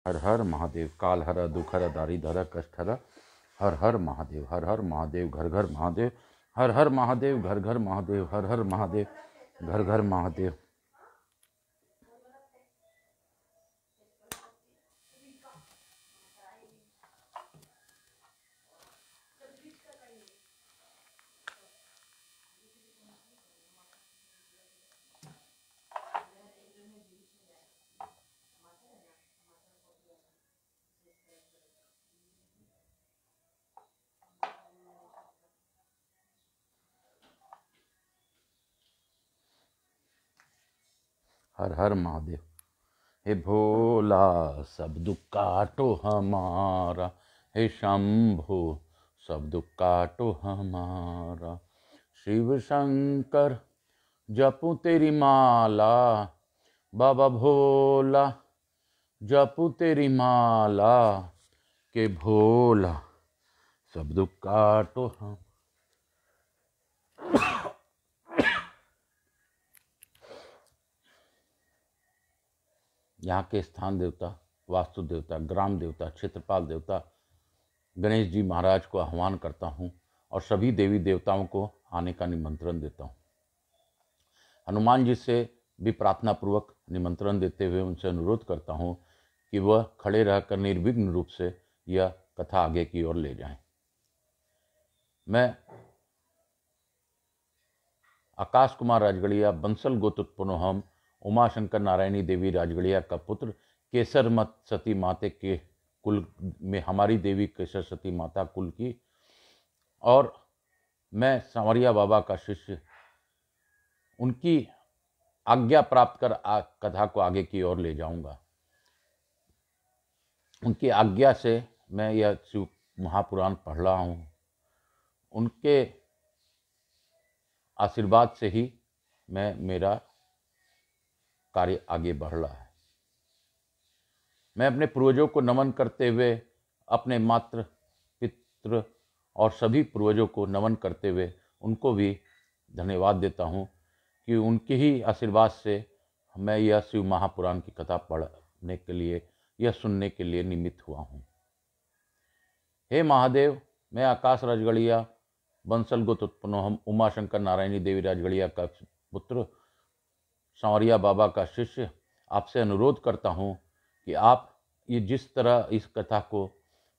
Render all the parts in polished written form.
हर हर महादेव। काल हर, दुख हर, दारिद्र हर, कष्ट हर। हर हर महादेव, हर हर महादेव, घर घर महादेव। हर हर महादेव, घर घर महादेव। हर हर महादेव, घर घर महादेव। हर हर महादेव। हे भोला सब दुख काटो हमारा, हे शंभो सब दुख काटो हमारा। शिव शंकर जपू तेरी माला, बाबा भोला जपू तेरी माला, के भोला सब दुख काटो हम। यहाँ के स्थान देवता, वास्तु देवता, ग्राम देवता, क्षेत्रपाल देवता गणेश जी महाराज को आह्वान करता हूँ और सभी देवी देवताओं को आने का निमंत्रण देता हूँ। हनुमान जी से भी प्रार्थना पूर्वक निमंत्रण देते हुए उनसे अनुरोध करता हूँ कि वह खड़े रहकर निर्विघ्न रूप से यह कथा आगे की ओर ले जाएं। मैं आकाश कुमार राजगढ़िया, बंसल गोत्रोत्पन्नो हम, उमा शंकर नारायणी देवी राजगढ़िया का पुत्र, केसर मत सती माते के कुल में हमारी देवी केसर सती माता कुल की, और मैं सांवरिया बाबा का शिष्य, उनकी आज्ञा प्राप्त कर कथा को आगे की ओर ले जाऊंगा। उनकी आज्ञा से मैं यह शिव महापुराण पढ़ रहा हूँ। उनके आशीर्वाद से ही मेरा कार्य आगे बढ़ रहा है। मैं अपने पूर्वजों को नमन करते हुए, अपने मात्र पितृ और सभी पूर्वजों को नमन करते हुए उनको भी धन्यवाद देता हूँ कि उनके ही आशीर्वाद से मैं यह शिव महापुराण की कथा पढ़ने के लिए, यह सुनने के लिए निमित्त हुआ हूँ। हे महादेव, मैं आकाश राजगढ़िया, बंसल गोत्रोत्पन्नो हम, उमा शंकर नारायणी देवी राजगढ़िया का पुत्र, सांवरिया बाबा का शिष्य, आपसे अनुरोध करता हूँ कि आप ये जिस तरह इस कथा को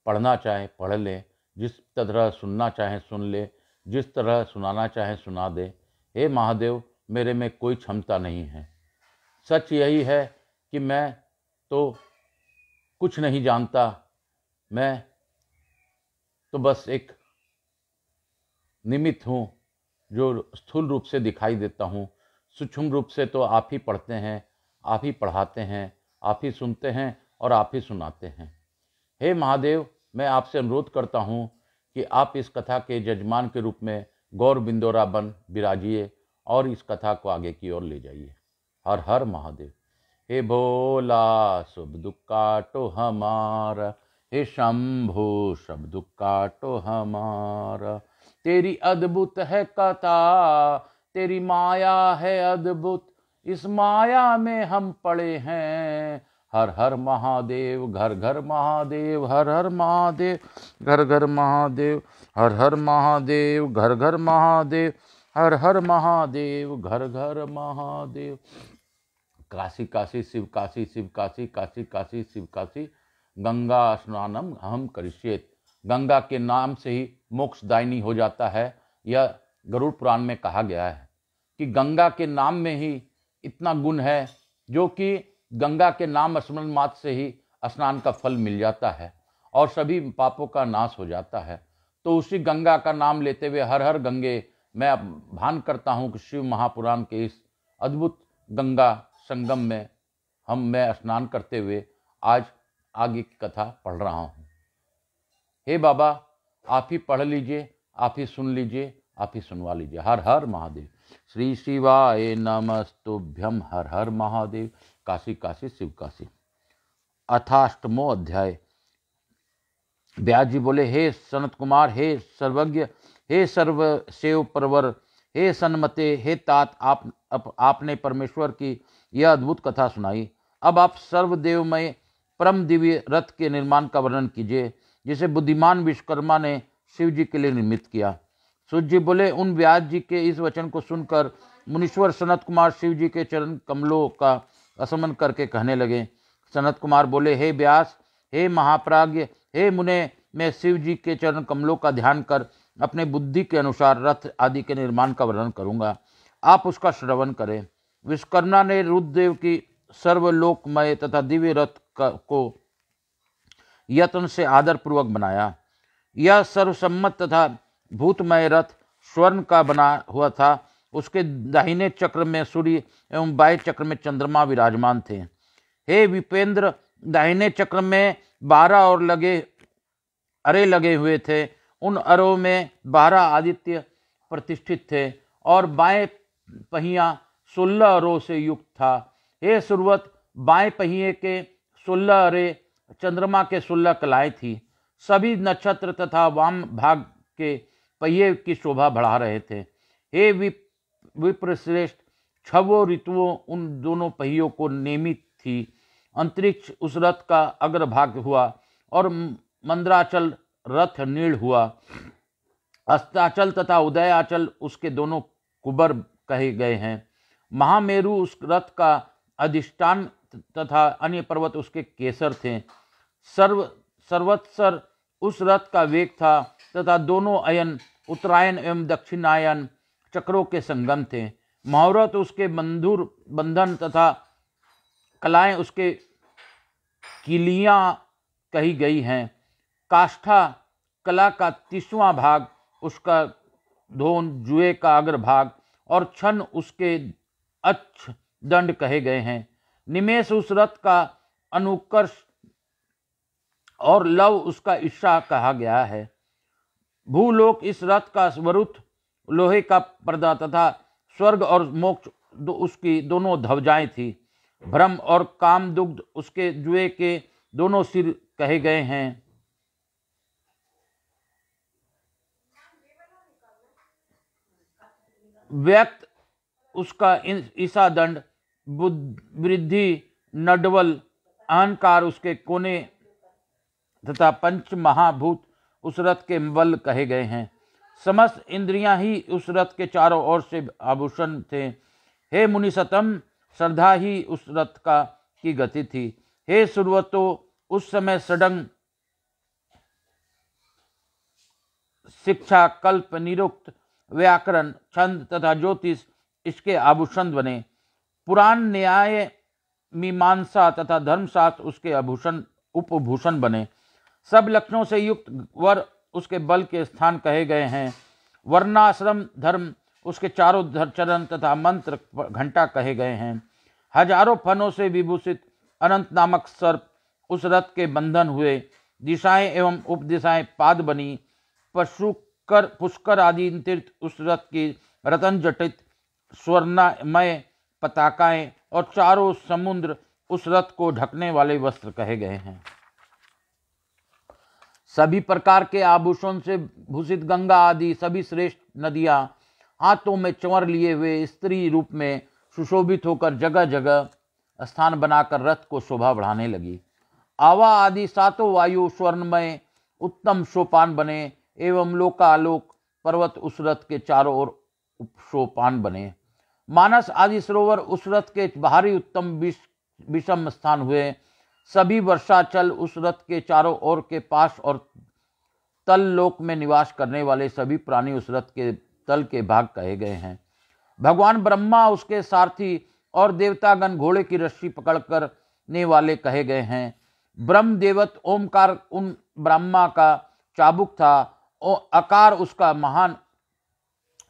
पढ़ना चाहें पढ़ लें, जिस तरह सुनना चाहें सुन लें, जिस तरह सुनाना चाहें सुना दें। हे महादेव, मेरे में कोई क्षमता नहीं है। सच यही है कि मैं तो कुछ नहीं जानता, मैं तो बस एक निमित्त हूँ जो स्थूल रूप से दिखाई देता हूँ। सूक्ष्म रूप से तो आप ही पढ़ते हैं, आप ही पढ़ाते हैं, आप ही सुनते हैं और आप ही सुनाते हैं। हे महादेव, मैं आपसे अनुरोध करता हूँ कि आप इस कथा के जजमान के रूप में गौर बिंदोरा बन विराजिए और इस कथा को आगे की ओर ले जाइए। हर हर महादेव। हे भोला सब दुख काटो हमारा, हे शंभो सब दुख काटो हमारा। तेरी अद्भुत है कथा, तेरी माया है अद्भुत, इस माया में हम पड़े हैं। हर हर महादेव, घर घर महादेव। हर हर महादेव, घर घर महादेव। हर हर महादेव, घर घर महादेव। हर हर महादेव, घर घर महादेव। काशी काशी शिव काशी, शिव काशी, काशी काशी शिव काशी। गंगा स्नानम अहम करिष्येत। गंगा के नाम से ही मोक्षदायिनी हो जाता है। यह गरुड़ पुराण में कहा गया है कि गंगा के नाम में ही इतना गुण है, जो कि गंगा के नाम स्मरण मात्र से ही स्नान का फल मिल जाता है और सभी पापों का नाश हो जाता है। तो उसी गंगा का नाम लेते हुए हर हर गंगे, मैं भान करता हूँ कि शिव महापुराण के इस अद्भुत गंगा संगम में मैं स्नान करते हुए आज आगे की कथा पढ़ रहा हूँ। हे बाबा, आप ही पढ़ लीजिए, आप ही सुन लीजिए, आप ही सुनवा लीजिए। हर हर महादेव। श्री शिवाय नमस्तुभ्यम। हर हर महादेव। काशी काशी शिव काशी। अथाष्टमो अध्याय। व्यास जी बोले, हे सनत कुमार, हे सर्वज्ञ, हे सर्वसेव परवर, हे सन्मते, हे तात, आपने परमेश्वर की यह अद्भुत कथा सुनाई। अब आप सर्वदेवमय परम दिव्य रथ के निर्माण का वर्णन कीजिए जिसे बुद्धिमान विश्वकर्मा ने शिव जी के लिए निर्मित किया। सूत जी बोले, उन व्यास जी के इस वचन को सुनकर मुनीश्वर सनत कुमार शिव जी के चरण कमलों का असमन करके कहने लगे। सनत कुमार बोले, हे व्यास, हे महाप्राज्ञ, हे मुने, मैं शिव जी के चरण कमलों का ध्यान कर अपने बुद्धि के अनुसार रथ आदि के निर्माण का वर्णन करूंगा, आप उसका श्रवण करें। विश्वकर्मा ने रुद्रदेव की सर्वलोकमय तथा दिव्य रथ को यत्न से आदर पूर्वक बनाया। यह सर्वसम्मत तथा भूतमय रथ स्वर्ण का बना हुआ था। उसके दाहिने चक्र में सूर्य एवं बाएं चक्र में चंद्रमा विराजमान थे। हे विपेंद्र, दाहिने चक्र में 12 और अरे लगे हुए थे। उन अरों में 12 आदित्य प्रतिष्ठित थे और बाएं पहिया 16 अरों से युक्त था। हे सुरवत, बाएं पहिए के 16 अरे चंद्रमा के 16 कलाएं थी। सभी नक्षत्र तथा वाम भाग के पहिए की शोभा बढ़ा रहे थे। हे विप्रश्रेष्ठ, 6 ऋतुओं उन दोनों पहियों को नियमित थी। अंतरिक्ष उस रथ का अग्रभाग हुआ और मंदराचल रथ नील हुआ। अस्ताचल तथा उदयाचल उसके दोनों कुबर कहे गए हैं। महामेरु उस रथ का अधिष्ठान तथा अन्य पर्वत उसके केसर थे। सर्वत्सर उस रथ का वेग था तथा दोनों अयन उत्तरायण एवं दक्षिणायन चक्रों के संगम थे। मुहूर्त उसके बंधुर बंधन तथा कलाएं उसके किलियां कही गई हैं। काष्ठा कला का 30वां भाग उसका धोन जुए का अग्रभाग और छन उसके अक्ष दंड कहे गए हैं। निमेष उस रथ का अनुकर्ष और लव उसका ईशा कहा गया है। भूलोक इस रथ का स्वरूप लोहे का पर्दा तथा स्वर्ग और मोक्ष उसकी दोनों ध्वजाएं थी। भ्रम और काम दुग्ध उसके जुए के दोनों सिर कहे गए हैं। व्यक्त उसका ईसा दंड, वृद्धि, नडवल, अहंकार उसके कोने तथा पंच महाभूत उस रथ के बल कहे गए हैं। समस्त इंद्रियां ही उस रथ के चारों ओर से आभूषण थे। हे मुनिसतम, श्रद्धा ही उस रथ का की गति थी। हे सुरवतो, उस समय सडंग, शिक्षा, कल्प, निरुक्त, व्याकरण, छंद तथा ज्योतिष इसके आभूषण बने। पुराण, न्याय, मीमांसा तथा धर्मशास्त्र उसके आभूषण उपभूषण बने। सब लक्षणों से युक्त वर उसके बल के स्थान कहे गए हैं। वर्णाश्रम धर्म उसके चारों चरण तथा मंत्र घंटा कहे गए हैं। हजारों फनों से विभूषित अनंत नामक सर्प उस रथ के बंधन हुए। दिशाएं एवं उपदिशाएं पाद बनी। पुष्कर आदि तीर्थ उस रथ की रतन जटित स्वर्णमय पताकाएं और चारों समुद्र उस रथ को ढकने वाले वस्त्र कहे गए हैं। सभी प्रकार के आभूषण से भूषित गंगा आदि सभी श्रेष्ठ नदियां हाथों में चंवर लिए हुए स्त्री रूप में सुशोभित होकर जगह जगह स्थान बनाकर रथ को शोभा बढ़ाने लगी। आवा आदि 7 वायु स्वर्णमय उत्तम सोपान बने एवं लोकालोक पर्वत उस रथ के चारों ओर सोपान बने। मानस आदि सरोवर उस रथ के बाहरी उत्तम विषम स्थान हुए। सभी वर्षाचल उस रथ के चारों ओर के पास और तल लोक में निवास करने वाले सभी प्राणी उस रथ के तल के भाग कहे गए हैं। भगवान ब्रह्मा उसके सारथी और देवतागण घोड़े की रस्सी पकड़ करने वाले कहे गए हैं। ब्रह्म देवत ओमकार उन ब्रह्मा का चाबुक था। आकार उसका महान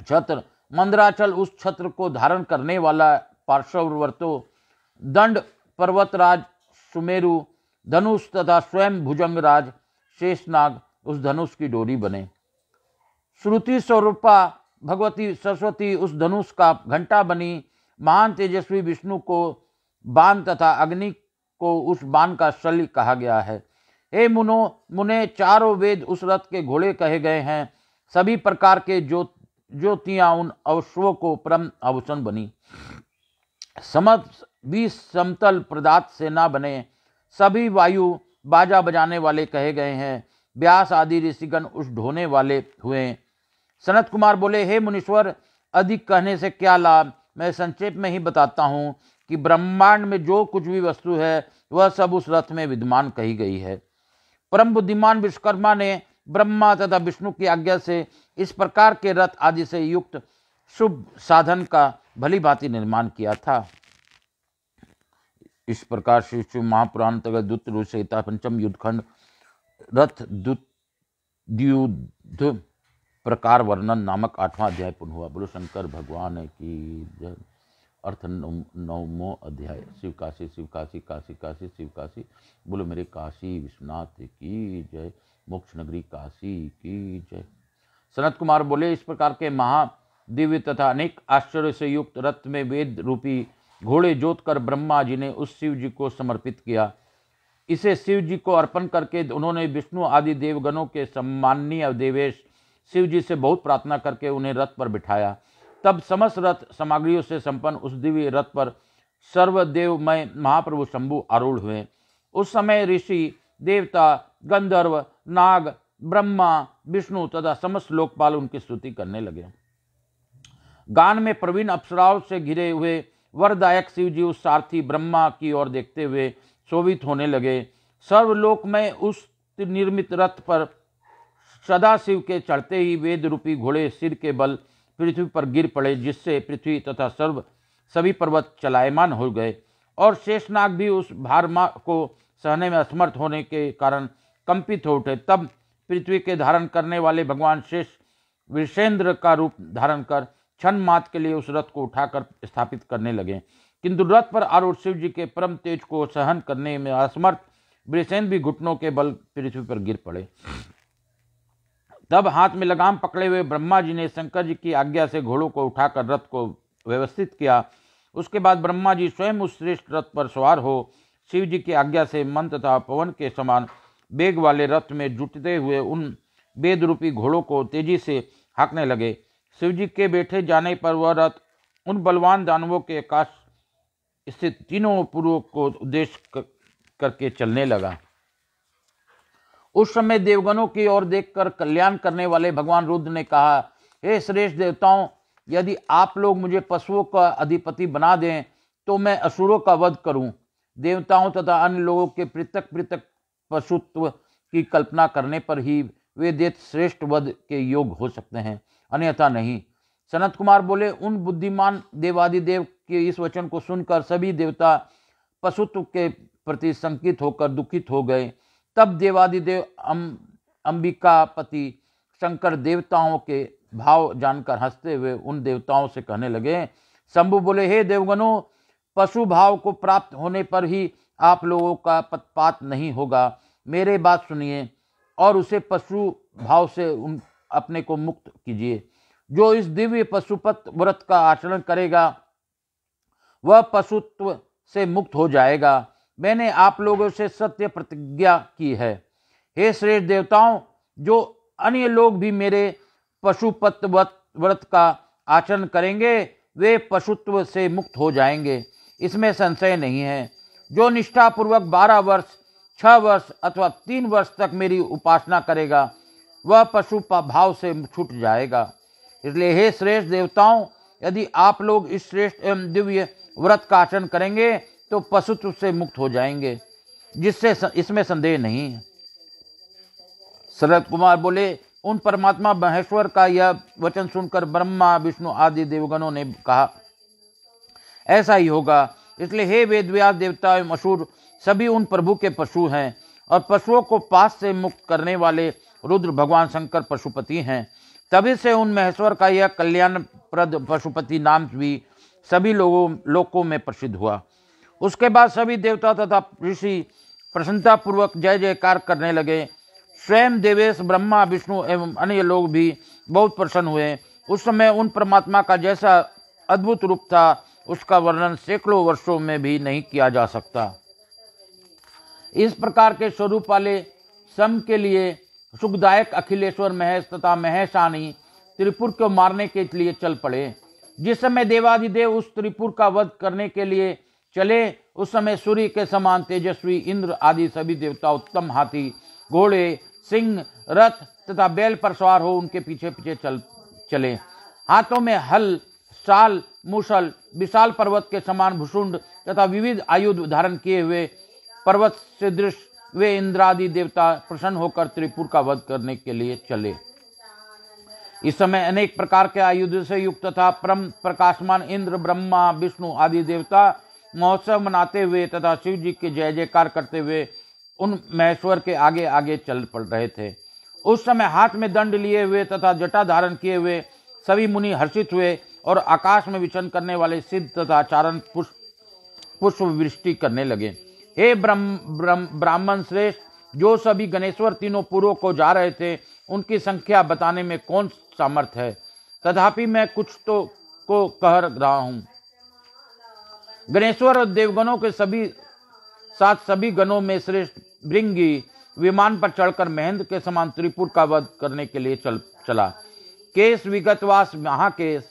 छत्र। मंदराचल उस छत्र को धारण करने वाला पार्श्ववर्तो। दंड पर्वतराज सुमेरु धनुष तथा स्वयं भुजंगराज शेषनाग उस धनुष की डोरी बने। श्रुति स्वरूपा भगवती सरस्वती उस धनुष का घंटा बनी। महान तेजस्वी विष्णु को बाण तथा अग्नि को उस बाण का शल्य कहा गया है। हे मुने, चारों वेद उस रथ के घोड़े कहे गए हैं। सभी प्रकार के ज्योतियां उन अश्वों को परम आभूषण बनी। समस्त 20 समतल प्रदात सेना बने। सभी वायु बाजा बजाने वाले कहे गए हैं। व्यास आदि ऋषिगण उस ढोने वाले हुए। सनत कुमार बोले, हे मुनीश्वर, अधिक कहने से क्या लाभ, मैं संक्षेप में ही बताता हूँ कि ब्रह्मांड में जो कुछ भी वस्तु है वह सब उस रथ में विद्यमान कही गई है। परम बुद्धिमान विश्वकर्मा ने ब्रह्मा तथा विष्णु की आज्ञा से इस प्रकार के रथ आदि से युक्त शुभ साधन का भली भांति निर्माण किया था। इस प्रकार श्री शिव महापुराण अंतर्गत द्वितीय संहिता पंचम युद्धखंड रथ द्युद्ध प्रकार वर्णन नामक 8वां अध्याय पूर्ण हुआ। बोलो शंकर भगवान की जय। अर्थ 9वां अध्याय। शिव काशी शिव काशी काशी काशी शिव काशी। बोलो मेरे काशी विश्वनाथ की जय। मोक्ष नगरी काशी की जय। सनत कुमार बोले, इस प्रकार के महादिव्य तथा अनेक आश्चर्य से युक्त रथ में वेद रूपी घोड़े जोतकर ब्रह्मा जी ने उस शिव जी को समर्पित किया। इसे शिव जी को अर्पण करके उन्होंने विष्णु आदि देवगणों के सम्माननीय देवेश शिव जी से बहुत प्रार्थना करके उन्हें रथ पर बिठाया। तब समस्त रथ सामग्रियों से संपन्न उस दिव्य रथ पर सर्वदेवमय महाप्रभु शंभु आरूढ़ हुए। उस समय ऋषि, देवता, गंधर्व, नाग, ब्रह्मा, विष्णु तथा समस्त लोकपाल उनकी स्तुति करने लगे। गान में प्रवीण अप्सराओं से घिरे हुए वरदायक शिव जी उस सारथी ब्रह्मा की ओर देखते हुए शोभित होने लगे। सर्वलोक में उस निर्मित रथ पर सदाशिव के चढ़ते ही वेद रूपी घोड़े सिर के बल पृथ्वी पर गिर पड़े, जिससे पृथ्वी तथा सभी पर्वत चलायमान हो गए और शेषनाग भी उस भार को सहने में असमर्थ होने के कारण कंपित हो उठे। तब पृथ्वी के धारण करने वाले भगवान शेष विषेंद्र का रूप धारण कर क्षण मात्र के लिए उस रथ को उठाकर स्थापित करने लगे, किंतु रथ पर आरूढ़ शिव जी के परम तेज को सहन करने में असमर्थ वृषेंद्र भी घुटनों के बल पृथ्वी पर गिर पड़े। तब हाथ में लगाम पकड़े हुए ब्रह्मा जी ने शंकर जी की आज्ञा से घोड़ों को उठाकर रथ को व्यवस्थित किया। उसके बाद ब्रह्मा जी स्वयं उस श्रेष्ठ रथ पर सवार हो शिव जी की आज्ञा से मन तथा पवन के समान वेग वाले रथ में जुटते हुए उन वेद रूपी घोड़ों को तेजी से हाँकने लगे। शिव जी के बैठे जाने पर वह रथ उन बलवान दानवों के आकाश स्थित तीनों पुरों को उद्देश्य करके चलने लगा। उस समय देवगणों की ओर देखकर कल्याण करने वाले भगवान रुद्र ने कहा, हे श्रेष्ठ देवताओं, यदि आप लोग मुझे पशुओं का अधिपति बना दें तो मैं असुरों का वध करूं। देवताओं तथा अन्य लोगों के पृथक पृथक पशुत्व की कल्पना करने पर ही वे दैत्य श्रेष्ठ वध के योग हो सकते हैं, अन्यथा नहीं। सनत कुमार बोले, उन बुद्धिमान देवादिदेव के इस वचन को सुनकर सभी देवता पशुत्व के प्रति शंकित होकर दुखित हो गए। तब देवादिदेव अंबिकापति शंकर देवताओं के भाव जानकर हंसते हुए उन देवताओं से कहने लगे। शंभु बोले, हे देवगणों, पशु भाव को प्राप्त होने पर ही आप लोगों का पक्षपात नहीं होगा। मेरे बात सुनिए और उसे पशु भाव से अपने को मुक्त कीजिए। जो इस दिव्य पशुपत व्रत का आचरण करेगा वह पशुत्व से मुक्त हो जाएगा। मैंने आप लोगों से सत्य प्रतिज्ञा की है। हे श्रेष्ठ देवताओं, जो अन्य लोग भी मेरे पशुपत व्रत का आचरण करेंगे वे पशुत्व से मुक्त हो जाएंगे, इसमें संशय नहीं है। जो निष्ठापूर्वक 12 वर्ष, 6 वर्ष अथवा 3 वर्ष तक मेरी उपासना करेगा वह पशु भाव से छूट जाएगा। इसलिए हे श्रेष्ठ देवताओं, यदि आप लोग इस श्रेष्ठ एवं दिव्य व्रत का आचरण करेंगे तो पशुत्व से मुक्त हो जाएंगे, जिससे इसमें संदेह नहीं है। शरद कुमार बोले, उन परमात्मा महेश्वर का यह वचन सुनकर ब्रह्मा, विष्णु आदि देवगणों ने कहा, ऐसा ही होगा। इसलिए हे वेदव्यास देवता एवं असुर सभी उन प्रभु के पशु हैं और पशुओं को पास से मुक्त करने वाले रुद्र भगवान शंकर पशुपति हैं। तभी से उन महेश्वर का यह कल्याणप्रद पशुपति नाम भी सभी लोकों में प्रसिद्ध हुआ। उसके बाद सभी देवता तथा ऋषि प्रसन्नतापूर्वक जय जयकार करने लगे। स्वयं देवेश ब्रह्मा, विष्णु एवं अन्य लोग भी बहुत प्रसन्न हुए। उस समय उन परमात्मा का जैसा अद्भुत रूप था उसका वर्णन सैकड़ों वर्षों में भी नहीं किया जा सकता। इस प्रकार के स्वरूप वाले सम के लिए सुखदायक अखिलेश्वर महेश तथा महेशानी त्रिपुर को मारने के लिए चल पड़े। जिस समय देवादिदेव उस त्रिपुर का वध करने के लिए चले। उस समय सूर्य के समान तेजस्वी इंद्र आदि सभी देवता उत्तम हाथी, घोड़े, सिंह, रथ तथा बैल पर सवार हो उनके पीछे पीछे चले। हाथों में हल, शाल, मूसल, विशाल पर्वत के समान भुषुंड तथा विविध आयुध धारण किए हुए पर्वत सदृश वे इंद्रादि देवता प्रसन्न होकर त्रिपुर का वध करने के लिए चले। इस समय अनेक प्रकार के आयुध से युक्त तथा परम प्रकाशमान इंद्र, ब्रह्मा, विष्णु आदि देवता महोत्सव मनाते हुए तथा शिव जी के जय जयकार करते हुए उन महेश्वर के आगे आगे चल पड़ रहे थे। उस समय हाथ में दंड लिए हुए तथा जटा धारण किए हुए सभी मुनि हर्षित हुए और आकाश में विचरण करने वाले सिद्ध तथा चारण पुष्प वृष्टि करने लगे। हे ब्राह्मण श्रेष्ठ, जो सभी गणेश्वर तीनों पुरों को जा रहे थे उनकी संख्या बताने में कौन सामर्थ है, तथापि मैं कुछ तो को कह रहा हूं। गणेश्वर और देवगणों के सभी गणों में श्रेष्ठ भृंगी विमान पर चढ़कर महेंद्र के समान त्रिपुर का वध करने के लिए चला। केश, विगतवास, महाकेश,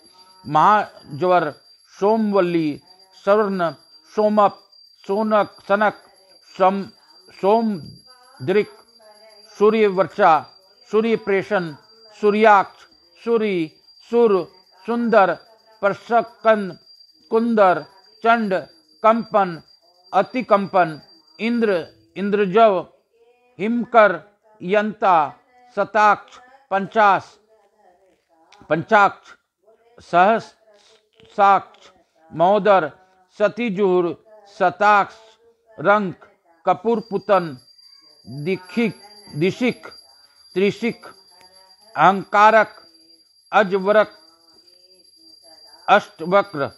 महाज्वर, सोमवल्ली, स्वर्ण, सोमप, सोनक, सनक, सोमदृक, सूर्यवर्षा, सूर्यप्रेषण, सूर्याक्ष, सूरी, सुर, सुंदर, परशकंद, कुंदर, चंड, कंपन, अतिकंपन, इंद्र, इंद्रजव, हिमकर, यंता, शताक्ष, पंचाक्ष, सहस्राक्ष, महोदर, सतीजुर, शताक्ष, रंक, कपूरपुतन, दिशिक, त्रिशिक, अहंकारक, अजवरक, अष्टवक्र,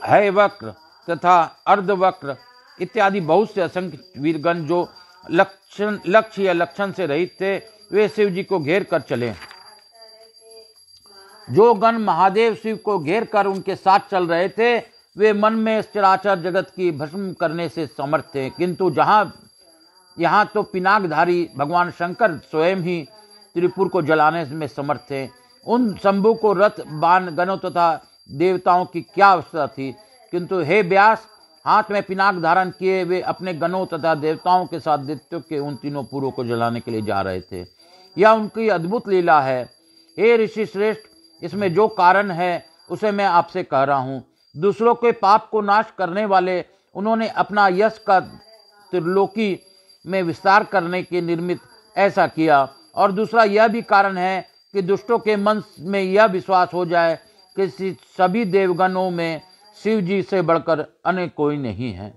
हैवक्र तथा अर्धवक्र इत्यादि बहुत से असंख्य वीरगण जो लक्ष्य या लक्षण से रहित थे, वे शिव जी को घेर कर चले। जो गण महादेव शिव को घेर कर उनके साथ चल रहे थे, वे मन में चराचर जगत की भस्म करने से समर्थ थे, किंतु यहाँ तो पिनाकधारी भगवान शंकर स्वयं ही त्रिपुर को जलाने में समर्थ थे। उन शंभु को रथ, बाण, गणों तथा देवताओं की क्या अवस्था थी, किंतु हे व्यास, हाथ में पिनाक धारण किए वे अपने गणों तथा देवताओं के साथ दैत्यों के उन तीनों पुरों को जलाने के लिए जा रहे थे। यह उनकी अद्भुत लीला है। हे ऋषि श्रेष्ठ, इसमें जो कारण है उसे मैं आपसे कह रहा हूँ। दूसरों के पाप को नाश करने वाले उन्होंने अपना यश का त्रिलोकी में विस्तार करने के निर्मित ऐसा किया, और दूसरा यह भी कारण है कि दुष्टों के मन में यह विश्वास हो जाए कि सभी देवगणों में शिव जी से बढ़कर अन्य कोई नहीं है।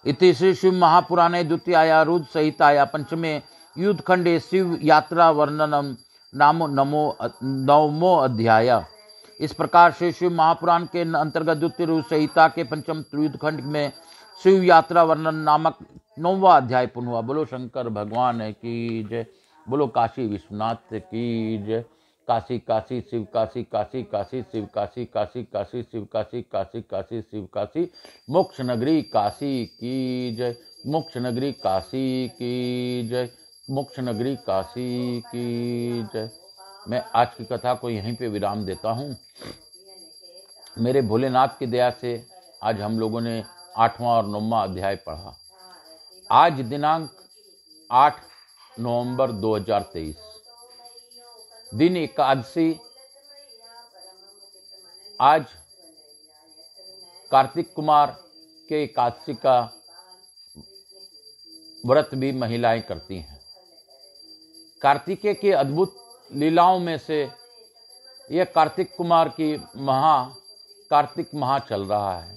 इति श्री शिव महापुराणे द्वितीयाया रुद्र संहिताया पंचमे युद्धखंडे शिव यात्रा वर्णनम नवमो अध्याय। इस प्रकार से शिव महापुराण के अंतर्गत द्वितीय रुद्र संहिता के पंचम युद्धखंड में शिव यात्रा वर्णन नामक 9वां अध्याय पूर्ण हुआ। बोलो शंकर भगवान की जय, बोलो काशी विश्वनाथ की जय। काशी काशी शिव काशी, काशी काशी शिव काशी, काशी काशी शिव काशी, काशी काशी शिव काशी, मोक्ष नगरी काशी की जय, मोक्ष नगरी काशी की जय, मोक्ष नगरी काशी की जय। मैं आज की कथा को यहीं पे विराम देता हूँ। मेरे भोलेनाथ की दया से आज हम लोगों ने 8वां और 9वां अध्याय पढ़ा। आज दिनांक 8 नवंबर 2023, दिन एकादशी। आज कार्तिक कुमार के एकादशी का व्रत भी महिलाएं करती हैं। कार्तिकेय की अद्भुत लीलाओं में से यह कार्तिक कुमार की कार्तिक माह चल रहा है।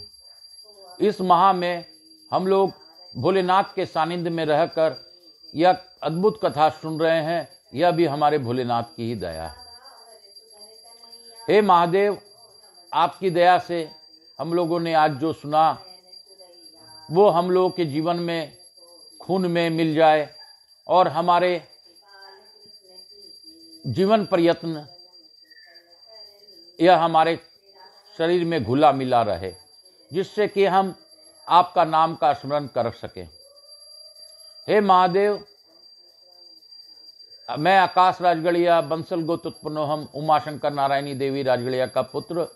इस माह में हम लोग भोलेनाथ के सानिध्य में रहकर यह अद्भुत कथा सुन रहे हैं। यह भी हमारे भोलेनाथ की ही दया है। हे महादेव, आपकी दया से हम लोगों ने आज जो सुना वो हम लोगों के जीवन में खून में मिल जाए और हमारे जीवन प्रयत्न यह हमारे शरीर में घुला मिला रहे, जिससे कि हम आपका नाम का स्मरण कर सकें। हे महादेव, मैं आकाश राजगढ़िया बंसल गोत्र उत्पन्नो हम उमाशंकर नारायणी देवी राजगढ़िया का पुत्र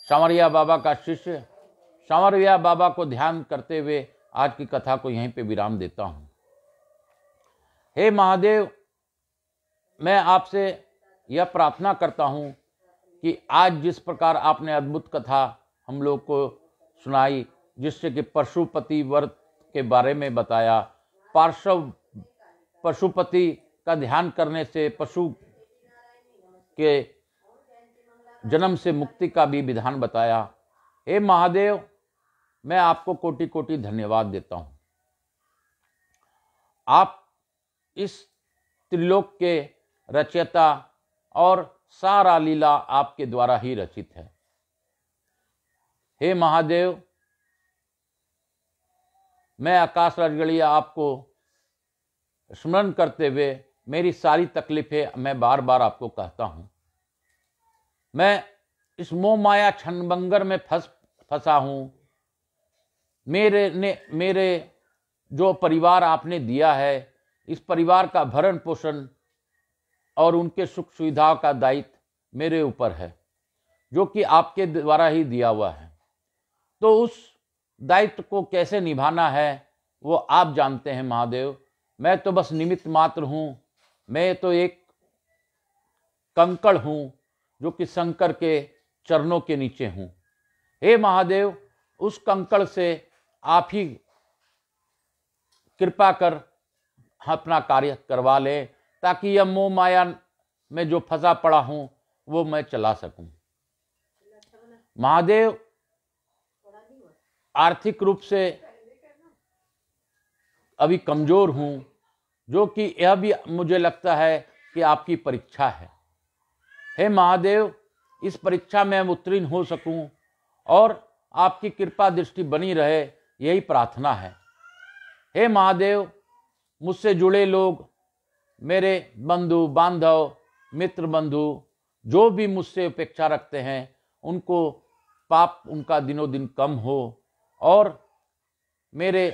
सांवरिया बाबा का शिष्य सांवरिया बाबा को ध्यान करते हुए आज की कथा को यहीं पे विराम देता हूं। हे महादेव, मैं आपसे यह प्रार्थना करता हूं कि आज जिस प्रकार आपने अद्भुत कथा हम लोग को सुनाई, जिससे कि पशुपति व्रत के बारे में बताया, पशुपति का ध्यान करने से पशु के जन्म से मुक्ति का भी विधान बताया। हे महादेव, मैं आपको कोटि कोटि धन्यवाद देता हूं। आप इस त्रिलोक के रचयिता और सारा लीला आपके द्वारा ही रचित है। हे महादेव, मैं आकाश राजगढ़िया आपको स्मरण करते हुए मेरी सारी तकलीफें मैं बार बार आपको कहता हूं। मैं इस मोह माया क्षणभंगर में फंसा हूं। मेरे जो परिवार आपने दिया है, इस परिवार का भरण पोषण और उनके सुख सुविधाओं का दायित्व मेरे ऊपर है, जो कि आपके द्वारा ही दिया हुआ है। तो उस दायित्व को कैसे निभाना है वो आप जानते हैं महादेव। मैं तो बस निमित्त मात्र हूं। मैं तो एक कंकड़ हूं जो कि शंकर के चरणों के नीचे हूं। हे महादेव, उस कंकड़ से आप ही कृपा कर अपना कार्य करवा ले, ताकि यह मोह माया में जो फंसा पड़ा हूं वो मैं चला सकूं। महादेव, आर्थिक रूप से अभी कमजोर हूं, जो कि यह भी मुझे लगता है कि आपकी परीक्षा है। हे महादेव, इस परीक्षा में मैं उत्तीर्ण हो सकूं और आपकी कृपा दृष्टि बनी रहे, यही प्रार्थना है। हे महादेव, मुझसे जुड़े लोग, मेरे बंधु बांधव, मित्र बंधु, जो भी मुझसे अपेक्षा रखते हैं, उनको पाप उनका दिनों दिन कम हो और मेरे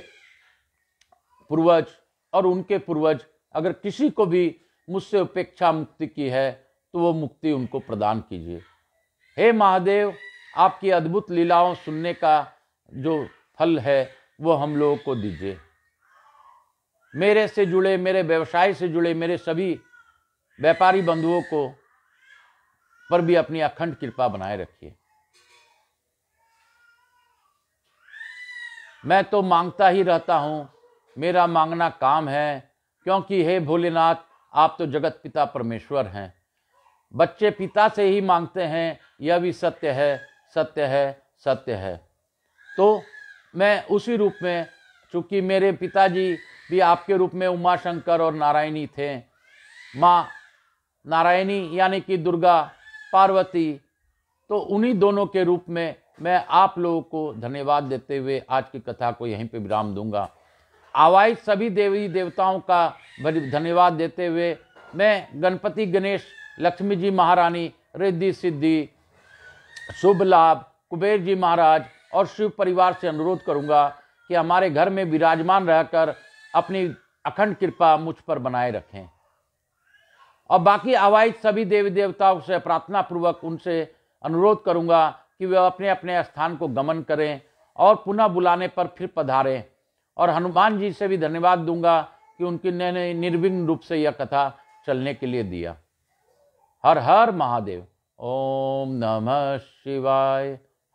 पूर्वज और उनके पूर्वज अगर किसी को भी मुझसे उपेक्षा मुक्ति की है तो वो मुक्ति उनको प्रदान कीजिए। हे महादेव, आपकी अद्भुत लीलाओं सुनने का जो फल है वो हम लोगों को दीजिए। मेरे से जुड़े, मेरे व्यवसाय से जुड़े मेरे सभी व्यापारी बंधुओं को पर भी अपनी अखंड कृपा बनाए रखिए। मैं तो मांगता ही रहता हूं, मेरा मांगना काम है, क्योंकि हे भोलेनाथ, आप तो जगत पिता परमेश्वर हैं। बच्चे पिता से ही मांगते हैं, यह भी सत्य है, सत्य है, सत्य है। तो मैं उसी रूप में, चूंकि मेरे पिताजी भी आपके रूप में उमा शंकर और नारायणी थे, माँ नारायणी यानी कि दुर्गा पार्वती, तो उन्हीं दोनों के रूप में मैं आप लोगों को धन्यवाद देते हुए आज की कथा को यहीं पे विराम दूंगा। आवाहित सभी देवी देवताओं का धन्यवाद देते हुए मैं गणपति, गणेश, लक्ष्मी जी महारानी, रिद्धि सिद्धि, शुभ लाभ, कुबेर जी महाराज और शिव परिवार से अनुरोध करूंगा कि हमारे घर में विराजमान रहकर अपनी अखंड कृपा मुझ पर बनाए रखें। और बाकी आवाहित सभी देवी देवताओं से प्रार्थना पूर्वक उनसे अनुरोध करूंगा कि वे अपने अपने स्थान को गमन करें और पुनः बुलाने पर फिर पधारें। और हनुमान जी से भी धन्यवाद दूंगा कि उनकी ने निर्विघ्न रूप से यह कथा चलने के लिए दिया। हर हर महादेव। ओम नमः शिवाय।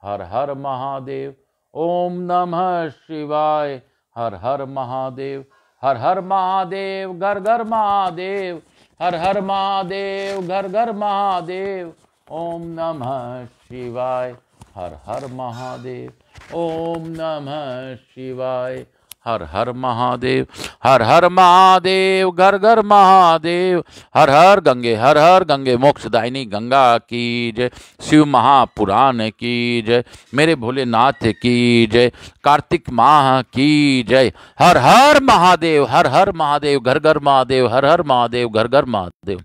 हर हर महादेव। ओम नमः शिवाय। हर हर महादेव। हर हर महादेव, घर घर महादेव। हर हर महादेव, घर घर महादेव। ओम नमः शिवाय। हर हर महादेव। ओम नमः शिवाय। हर हर महादेव। हर हर महादेव, घर घर महादेव। हर हर गंगे मोक्षदायिनी गंगा की जय। शिव महापुराण की जय। मेरे भोलेनाथ की जय। कार्तिक माह की जय। हर हर महादेव, घर घर महादेव। हर हर महादेव, घर घर महादेव।